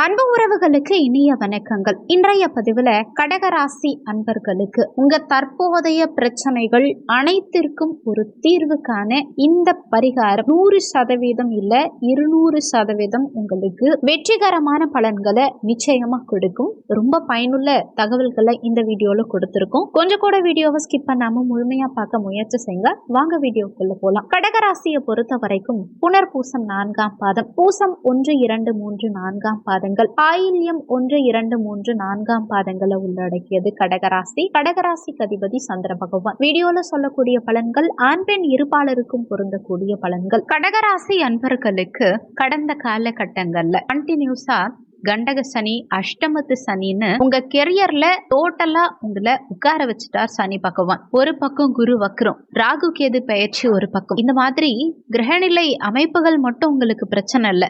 அன்பு உறவுகளுக்கு இனிய வணக்கங்கள். இன்றைய பதிவுல கடகராசி அன்பர்களுக்கு உங்க தற்போதைய பிரச்சனைகள் அனைத்திற்கும் ஒரு தீர்வு காண இந்த பரிகாரம் 100% இல்ல 200% உங்களுக்கு வெற்றிகரமான பலன்களை நிச்சயமா கொடுக்கும். ரொம்ப பயனுள்ள தகவல்களை இந்த வீடியோல கொடுத்திருக்கோம். கொஞ்சம் கூட வீடியோவை ஸ்கிப் பண்ணாம முழுமையா பார்க்க முயற்சி செய்யுங்க. வாங்க வீடியோக்குள்ள போலாம். கடகராசியை பொறுத்த வரைக்கும் புனர்பூசம் 4ஆம் பாதம், பூசம் 1, 2, 3, 4ஆம் பாதங்கள், ஆயில்யம் 1, 2, 3, 4ஆம் பாதங்களை உள்ளடக்கியது கடகராசி. கடகராசிக்கு அதிபதி சந்திர பகவான். வீடியோல சொல்லக்கூடிய பலன்கள் ஆண் பெண் இருபாலருக்கும் பொருந்தக்கூடிய பலன்கள். கடகராசி அன்பர்களுக்கு கடந்த காலகட்டங்கள்ல கண்டினியூஸா கண்டக சனி, அஷ்டமத்து சனின்னு உங்க கெரியர்ல டோட்டலா உங்களை உட்கார வச்சுட்டார் சனி பகவான். ஒரு பக்கம் குரு வக்ரம், ராகு கேது பெயர்ச்சி ஒரு பக்கம். இந்த மாதிரி கிரகநிலை அமைப்புகள் மட்டும் உங்களுக்கு பிரச்சனை இல்ல,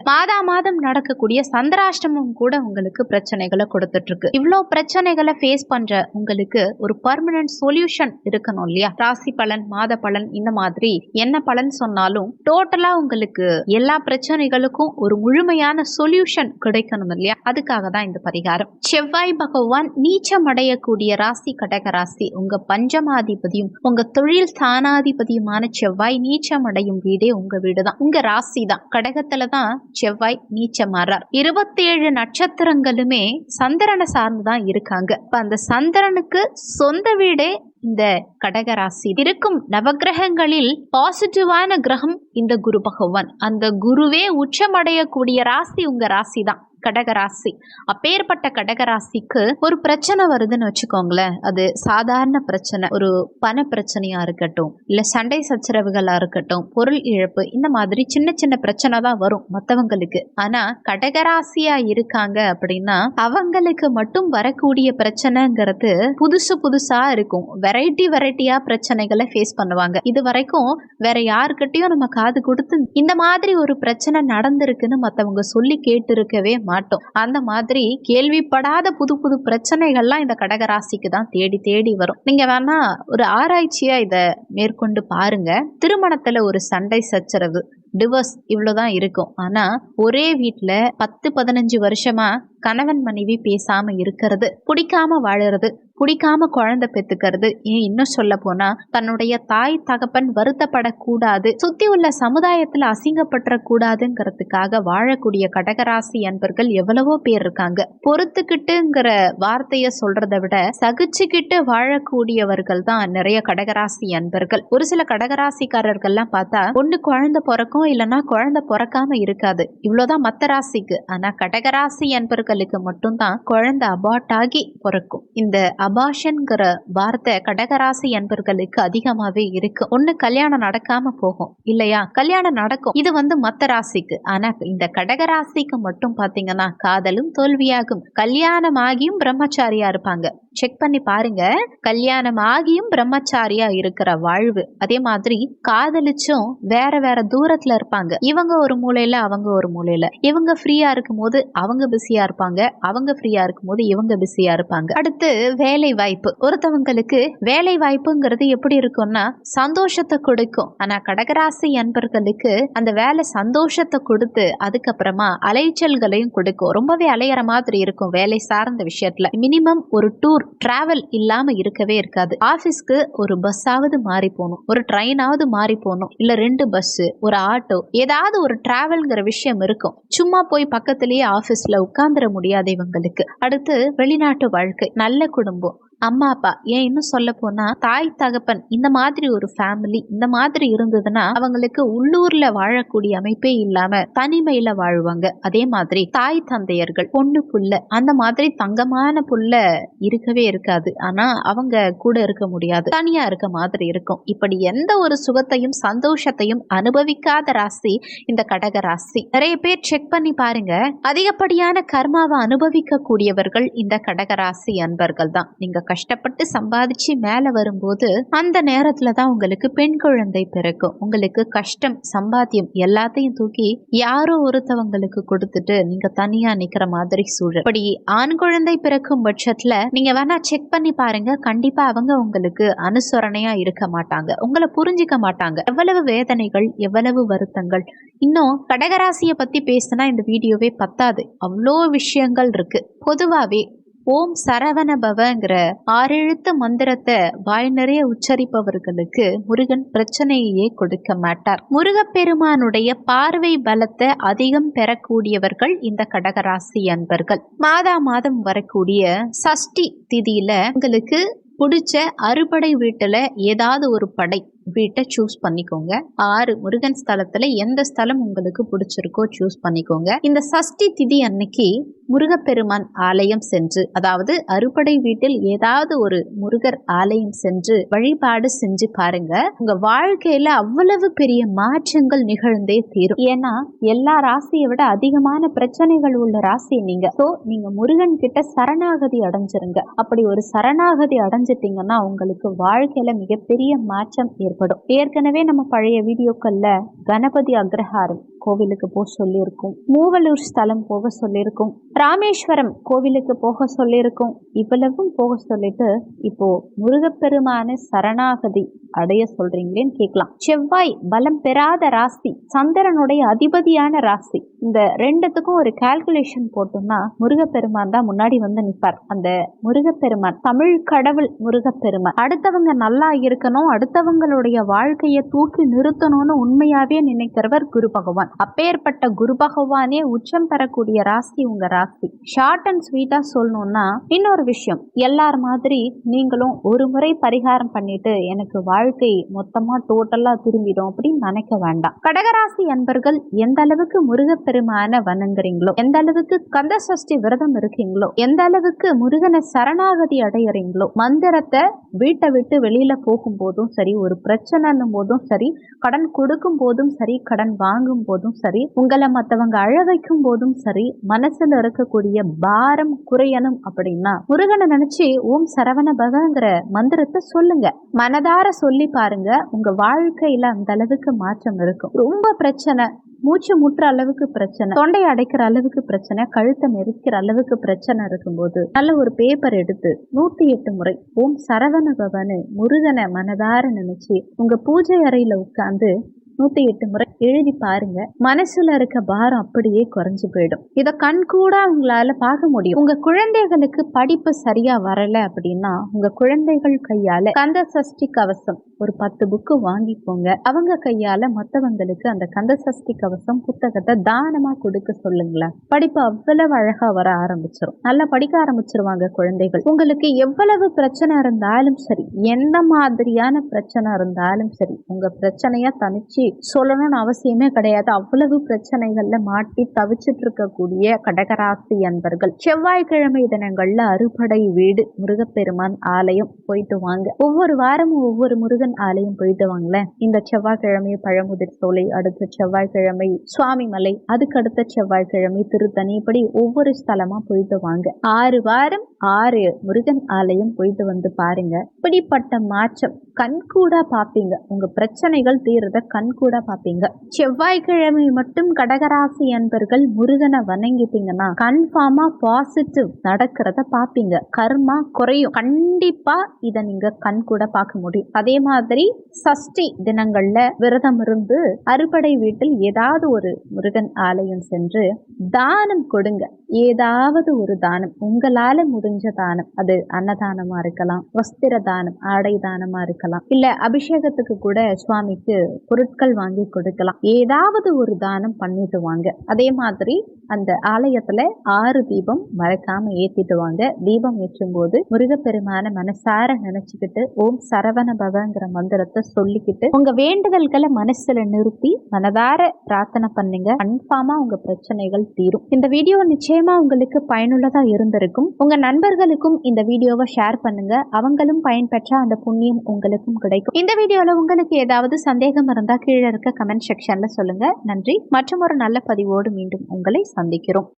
மாதம் நடக்கக்கூடிய சந்திராஷ்டமம் கூட உங்களுக்கு பிரச்சனைகளை கொடுத்துட்டு இருக்கு. இவ்வளவு பிரச்சனைகளை ஃபேஸ் பண்ற உங்களுக்கு ஒரு பர்மனன்ட் சொல்யூஷன் இருக்கணும் இல்லையா? ராசி பலன், மாத பலன், இந்த மாதிரி என்ன பலன் சொன்னாலும் டோட்டலா உங்களுக்கு எல்லா பிரச்சனைகளுக்கும் ஒரு முழுமையான சொல்யூஷன் கிடைக்கணும் இல்லையா? அதுக்காக தான் இந்த பரிகாரம். செவ்வாய் பகவான் நீச்சம் அடையக்கூடிய ராசி கடகராசி. உங்க பஞ்சமாதிபதியும் உங்க தொழில் ஸ்தானாதிபதியுமான செவ்வாய் நீச்சம் அடையும் வீடே உங்க வீடுதான், உங்க ராசி தான். கடகத்துல தான் செவ்வாய் நீச்சம் மாறார். 27 நட்சத்திரங்களுமே சந்திரனை சார்ந்துதான் இருக்காங்க. அந்த சந்திரனுக்கு சொந்த வீடே இந்த கடகராசி. இருக்கும் நவகிரகங்களில் பாசிட்டிவான கிரகம் இந்த குரு பகவான். அந்த குருவே உச்சமடையக்கூடிய ராசி உங்க ராசி தான் கடகராசி. அப்பேற்பட்ட கடகராசிக்கு ஒரு பிரச்சனை வருதுன்னு வச்சுக்கோங்களேன், அது சாதாரண பிரச்சனை, ஒரு பண பிரச்சனையா இருக்கட்டும், இல்ல சண்டை சச்சரவுகளா இருக்கட்டும், பொருள் இழப்பு, இந்த மாதிரி சின்ன சின்ன பிரச்சனை தான் வரும் மற்றவங்களுக்கு. ஆனா கடகராசியா இருக்காங்க அப்படின்னா அவங்களுக்கு மட்டும் வரக்கூடிய பிரச்சனைங்கிறது புதுசா இருக்கும். வெரைட்டியா பிரச்சனைகளை ஃபேஸ் பண்ணுவாங்க. இது வரைக்கும் வேற யாருக்கிட்டையும் நம்ம காது கொடுத்து இந்த மாதிரி ஒரு பிரச்சனை நடந்திருக்குன்னு மத்தவங்க சொல்லி கேட்டு இருக்கவே மாட்டோம். அந்த மாதிரி கேள்விப்படாத புது பிரச்சனைகள்லாம் இந்த கடகராசிக்கு தான் தேடி வரும். நீங்க வேணா ஒரு ஆராய்ச்சியா இத மேற்கொண்டு பாருங்க. திருமணத்துல ஒரு சண்டை சச்சரவு, டிவோர்ஸ் இவ்வளவுதான் இருக்கும். ஆனா ஒரே வீட்டுல 10-15 வருஷமா கணவன் மனைவி பேசாம இருக்கிறது, பிடிக்காம வாழறது, பிடிக்காம குழந்தை பெத்துக்கிறது, இன்னும் சொல்ல போனா தன்னுடைய தாய் தகப்பன் வருத்தப்படக்கூடாது, சுத்தி உள்ள சமுதாயத்துல அசிங்கப்பட்டுற கூடாதுங்கிறதுக்காக வாழக்கூடிய கடகராசி அன்பர்கள் எவ்வளவோ பேர் இருக்காங்க. பொறுத்துக்கிட்டுங்கிற வார்த்தைய சொல்றதை விட சகிச்சுக்கிட்டு வாழக்கூடியவர்கள் தான் நிறைய கடகராசி அன்பர்கள். ஒரு சில கடகராசிக்காரர்கள்லாம் பார்த்தா ஒண்ணு குழந்தை பிறக்கும், இல்லைன்னா குழந்தை பிறக்காம இருக்காது, இவ்வளவுதான் மத்த ராசிக்கு. ஆனா கடகராசி அன்பர்களுக்கு மட்டும்தான் குழந்தை அபார்ட் ஆகி பிறக்கும். இந்த அபாஷன்கிற வார்த்தை கடகராசி அன்பர்களுக்கு அதிகமாவே இருக்கு. ஒண்ணு கல்யாணம் நடக்காம போகும், இல்லையா கல்யாணம் நடக்கும். இது மத்த ராசிக்கு. ஆனா இந்த கடகராசிக்கு மட்டும் பாத்தீங்கன்னா காதலும் தோல்வியாகும், கல்யாணம் ஆகியும் பிரம்மச்சாரியா இருப்பாங்க. செக் பண்ணி பாருங்க, கல்யாணம் ஆகியும் பிரம்மச்சாரியா இருக்கிற வாழ்வு. அதே மாதிரி காதலிச்சும் வேற தூரத்துல இருப்பாங்க. இவங்க ஒரு மூலையில, அவங்க ஒரு மூலையில. இவங்க ஃப்ரீயா இருக்கும் போது அவங்க பிஸியா இருப்பாங்க, அவங்க ஃப்ரீயா இருக்கும் போது இவங்க பிஸியா இருப்பாங்க. அடுத்து வேலை வாய்ப்பு. ஒருத்தவங்களுக்கு வேலை வாய்ப்புங்கிறது எப்படி இருக்கும்னா சந்தோஷத்தை கொடுக்கும். ஆனா கடகராசி அன்பர்களுக்கு அந்த வேலை சந்தோஷத்தை கொடுத்து அதுக்கப்புறமா அலைச்சல்களையும் கொடுக்கும். ரொம்பவே அலையிற மாதிரி இருக்கும் வேலை சார்ந்த விஷயத்துல. மினிமம் ஒரு டூர் டிராவல் இல்லாம இருக்கவே இருக்காது. ஆபீஸ்க்கு ஒரு பஸ்ஸாவது மாறி போகணும், ஒரு ட்ரெயினாவது மாறி போகணும், இல்ல 2 பஸ், ஒரு ஆட்டோ, ஏதாவது ஒரு டிராவல்ங்கிற விஷயம் இருக்கும். சும்மா போய் பக்கத்திலேயே ஆபீஸ்ல உட்கார்ந்துட முடியாது இவங்களுக்கு. அடுத்து வெளிநாட்டு வாழ்க்கை, நல்ல குடும்பம், அம்மா அப்பா, ஏன் இன்னும் சொல்ல போனா தாய் தகப்பன், இந்த மாதிரி ஒரு ஃபேமிலி இந்த மாதிரி இருந்ததுன்னா அவங்களுக்கு உள்ளூர்ல வாழக்கூடிய அமைப்பே இல்லாம தனிமையில வாழ்வாங்க. அதே மாதிரி தாய் தந்தையர்கள், பொண்ணு புள்ள, அந்த மாதிரி தங்கமான புள்ள இருக்கவே இருக்காது. ஆனா அவங்க கூட இருக்க முடியாது, தனியா இருக்க மாதிரி இருக்கும். இப்படி எந்த ஒரு சுகத்தையும் சந்தோஷத்தையும் அனுபவிக்காத ராசி இந்த கடக ராசி. நிறைய பேர் செக் பண்ணி பாருங்க, அதிகப்படியான கர்மாவை அனுபவிக்க கூடியவர்கள் இந்த கடக ராசி அன்பர்கள் தான். நீங்க கஷ்டப்பட்டு சம்பாதிச்சு மேல வரும்போது அந்த நேரத்துல தான் உங்களுக்கு பெண் குழந்தை பிறக்கும். உங்களுக்கு கஷ்டம் சம்பாத்தியம் எல்லாத்தையும் தூக்கி யாரோ ஒருத்தவங்களுக்கு கொடுத்துட்டு நீங்க தனியா நிக்கிற மாதிரி சூழல். இப்படி ஆண் குழந்தை பிறக்கும் பட்சத்துல நீங்க வேணா செக் பண்ணி பாருங்க. கண்டிப்பா அவங்க உங்களுக்கு அனுசரணையா இருக்க மாட்டாங்க, உங்களை புரிஞ்சிக்க மாட்டாங்க. எவ்வளவு வேதனைகள், எவ்வளவு வருத்தங்கள். இன்னும் கடகராசியை பத்தி பேசினா இந்த வீடியோவே பத்தாது, அவ்வளோ விஷயங்கள் இருக்கு. பொதுவாவே ஓம் சரவண பவங்கிற 6 எழுத்து மந்திரத்தை வாய் நிறைய உச்சரிப்பவர்களுக்கு முருகன் பிரச்சனையே கொடுக்க மாட்டார். முருகப்பெருமானுடைய பார்வை பலத்தை அதிகம் பெறக்கூடியவர்கள் இந்த கடகராசி அன்பர்கள். மாதம் வரக்கூடிய சஷ்டி திதியில உங்களுக்கு பிடிச்ச அறுபடை வீட்டுல ஏதாவது ஒரு படை வீட்டை சூஸ் பண்ணிக்கோங்க. 6 முருகன் ஸ்தலத்துல எந்த ஸ்தலம் உங்களுக்கு பிடிச்சிருக்கோ சூஸ் பண்ணிக்கோங்க. இந்த சஷ்டி திதி அன்னைக்கு முருகப்பெருமான் ஆலயம் சென்று, அதாவது அறுபடை வீட்டில் ஏதாவது ஒரு முருகர் ஆலயம் சென்று வழிபாடு செஞ்சு பாருங்க. உங்க வாழ்க்கையில அவ்வளவு பெரிய மாற்றங்கள் நிகழ்ந்தே தீரும். ஏன்னா எல்லா ராசியை விட அதிகமான பிரச்சனைகள் உள்ள ராசி நீங்க. சோ நீங்க முருகன் கிட்ட சரணாகதி அடைஞ்சிருங்க. அப்படி ஒரு சரணாகதி அடைஞ்சிட்டீங்கன்னா உங்களுக்கு வாழ்க்கையில மிகப்பெரிய மாற்றம் ஏற்படும். ஏற்கனவே நம்ம பழைய வீடியோக்கள்ல கணபதி அக்ரஹாரம் கோவிலுக்கு போக சொல்லியிருக்கும், மூவலூர் ஸ்தலம் போக சொல்லியிருக்கும், ராமேஸ்வரம் கோவிலுக்கு போக சொல்லியிருக்கும். இவ்வளவும் போக சொல்லிட்டு இப்போ முருகப்பெருமான சரணாகதி அடைய சொல்றீங்களேன்னு கேட்கலாம். செவ்வாய் பலம் பெறாத ராசி, சந்திரனுடைய அதிபதியான ராசி. இந்த ரெண்டுத்துக்கும் ஒரு கால்குலேஷன் போட்டோம்னா முருகப்பெருமான் தான் முன்னாடி வந்து நிற்பார். அந்த முருகப்பெருமான் தமிழ் கடவுள் முருகப்பெருமான் அடுத்தவங்க நல்லா இருக்கணும், அடுத்தவங்களுடைய வாழ்க்கையை தூக்கி நிறுத்தணும்னு உண்மையாவே நினைக்கிறவர் குரு பகவான். அப்பேற்பட்ட குரு பகவானே உச்சம் பெறக்கூடிய ராசி உங்க ராசி. ஷார்ட் அண்ட் ஸ்வீட்டா சொல்லணும்னா இன்னொரு விஷயம், எல்லார் மாதிரி நீங்களும் ஒரு முறை பரிகாரம் பண்ணிட்டு எனக்கு வாழ்க்கை மொத்தமா டோட்டலா திரும்பிடும் அப்படின்னு நினைக்க வேண்டாம். கடகராசி அன்பர்கள் எந்த அளவுக்கு முருகப்பெருமான வணங்குறீங்களோ, எந்த அளவுக்கு கந்த சஷ்டி விரதம் இருக்கீங்களோ, எந்த அளவுக்கு முருகனை சரணாகதி அடையறீங்களோ, மந்திரத்தை வீட்டை விட்டு வெளியில போகும் போதும் சரி, ஒரு பிரச்சனைன்னும் போதும் சரி, கடன் கொடுக்கும் போதும் சரி, கடன் வாங்கும் போதும் சரி, உங்களை மற்றவங்க அழ வைக்கும் போதும் சரி, மனசுல இருக்கக்கூடிய பாரம் குறையணும் அப்படின்னா முருகனை நினைச்சு ஓம் சரவண பவங்கிற மந்திரத்தை சொல்லுங்க. மனதார சொல்லி பாருங்க. உங்க வாழ்க்கையில அந்த அளவுக்கு மாற்றம் இருக்கும். ரொம்ப பிரச்சனை, மூச்சு முற்ற அளவுக்கு பிரச்சனை, தொண்டை அடைக்கிற அளவுக்கு பிரச்சனை, கழுத்தை நெரிக்கிற அளவுக்கு பிரச்சனை இருக்கும்போது நல்ல ஒரு பேப்பர் எடுத்து 108 முறை ஓம் சரவண பவனு முருகனை மனதார நினைச்சு உங்க பூஜை அறையில உட்கார்ந்து 108 முறை எழுதி பாருங்க. மனசுல இருக்க பாரம் அப்படியே குறைஞ்சு போயிடும். இத கண் கூட உங்களால பார்க்க முடியும். உங்க குழந்தைகளுக்கு படிப்பு சரியா வரல அப்படின்னா உங்க குழந்தைகள் கையால கந்த சஷ்டி கவசம் ஒரு 10 புக்கு வாங்கிக்கோங்க. அவங்க கையால மற்றவங்களுக்கு அந்த கந்த சஷ்டி கவசம் புத்தகத்தை தானமா கொடுக்க சொல்லுங்களேன். படிப்பு அவ்வளவு அழகா வர ஆரம்பிச்சிடும். நல்லா படிக்க ஆரம்பிச்சிருவாங்க குழந்தைகள். உங்களுக்கு எவ்வளவு பிரச்சனை இருந்தாலும் சரி, எந்த மாதிரியான பிரச்சனை இருந்தாலும் சரி, உங்க பிரச்சனைய தனிச்சு சொல்லணும்னு அவசியமே கிடையாது. அவ்வளவு பிரச்சனைகள்ல மாட்டி தவிச்சிட்டு இருக்கக்கூடிய கடகராசி அன்பர்கள் செவ்வாய்க்கிழமை தினங்கள்ல அறுபடை வீடு முருகப்பெருமான் ஆலயம் போயிட்டு வாங்க. ஒவ்வொரு வாரமும் ஒவ்வொரு முருகன் ஆலயம் போயிட்டு வாங்களேன். இந்த செவ்வாய்க்கிழமை பழமுதிர் சோலை, அடுத்த செவ்வாய்க்கிழமை சுவாமிமலை, அதுக்கு அடுத்த செவ்வாய்க்கிழமை திருத்தணி, இப்படி ஒவ்வொரு ஸ்தலமா போயிட்டு வாங்க. 6 வாரம் 6 முருகன் ஆலயம் போயிட்டு வந்து பாருங்க. இப்படிப்பட்ட மாற்றம் கண்கூடா பாப்பீங்க. உங்க பிரச்சனைகள் தீர்றத கண்கூடா பாப்பீங்க. செவ்வாய்க்கிழமை மட்டும் கடகராசி அன்பர்கள் முருகனை வணங்கிட்டீங்கன்னா கன்ஃபார்மா பாசிட்டிவ் நடக்கிறத பாப்பீங்க. கர்மா குறையும். கண்டிப்பா இத நீங்க கண்கூட பார்க்க முடியும். அதே மாதிரி சஷ்டி தினங்கள்ல விரதம் இருந்து அறுபடை வீட்டில் ஏதாவது ஒரு முருகன் ஆலயம் சென்று தானம் கொடுங்க. ஏதாவது ஒரு தானம், உங்களால முடிஞ்ச தானம். அது அன்னதானமா இருக்கலாம், வஸ்திர தானம், ஆடை தானமா இருக்கலாம், இல்ல அபிஷேகத்துக்கு கூட சுவாமிக்கு பொருட்கள் வாங்கி கொடுக்கலாம். ஏதாவது ஒரு தானம் பண்ணிட்டு வாங்க. அதே மாதிரி அந்த ஆலயத்துல 6 தீபம் மறக்காம ஏத்திட்டு வாங்க. தீபம் ஏற்றும் போது முருகப்பெருமான மனசார நினைச்சுக்கிட்டு ஓம் சரவண பவங்கிற மந்திரத்தை சொல்லிக்கிட்டு உங்க வேண்டுதல்களை மனசுல நிறுத்தி மனதார பிரார்த்தனை பண்ணுங்க. கன்ஃபார்மா உங்க பிரச்சனைகள் தீரும். இந்த வீடியோ நிச்சயமா உங்களுக்கு பயனுள்ளதா இருந்திருக்கும். உங்க நண்பர்களுக்கும் இந்த வீடியோவை ஷேர் பண்ணுங்க. அவங்களும் பயன்பெற்ற அந்த புண்ணியம் உங்களுக்கும் கிடைக்கும். இந்த வீடியோல உங்களுக்கு ஏதாவது சந்தேகம் இருந்தா கீழே இருக்க கமெண்ட் செக்ஷன்ல சொல்லுங்க. நன்றி. மற்றும் ஒரு நல்ல பதிவோடு மீண்டும் உங்களை சந்திக்கிறோம்.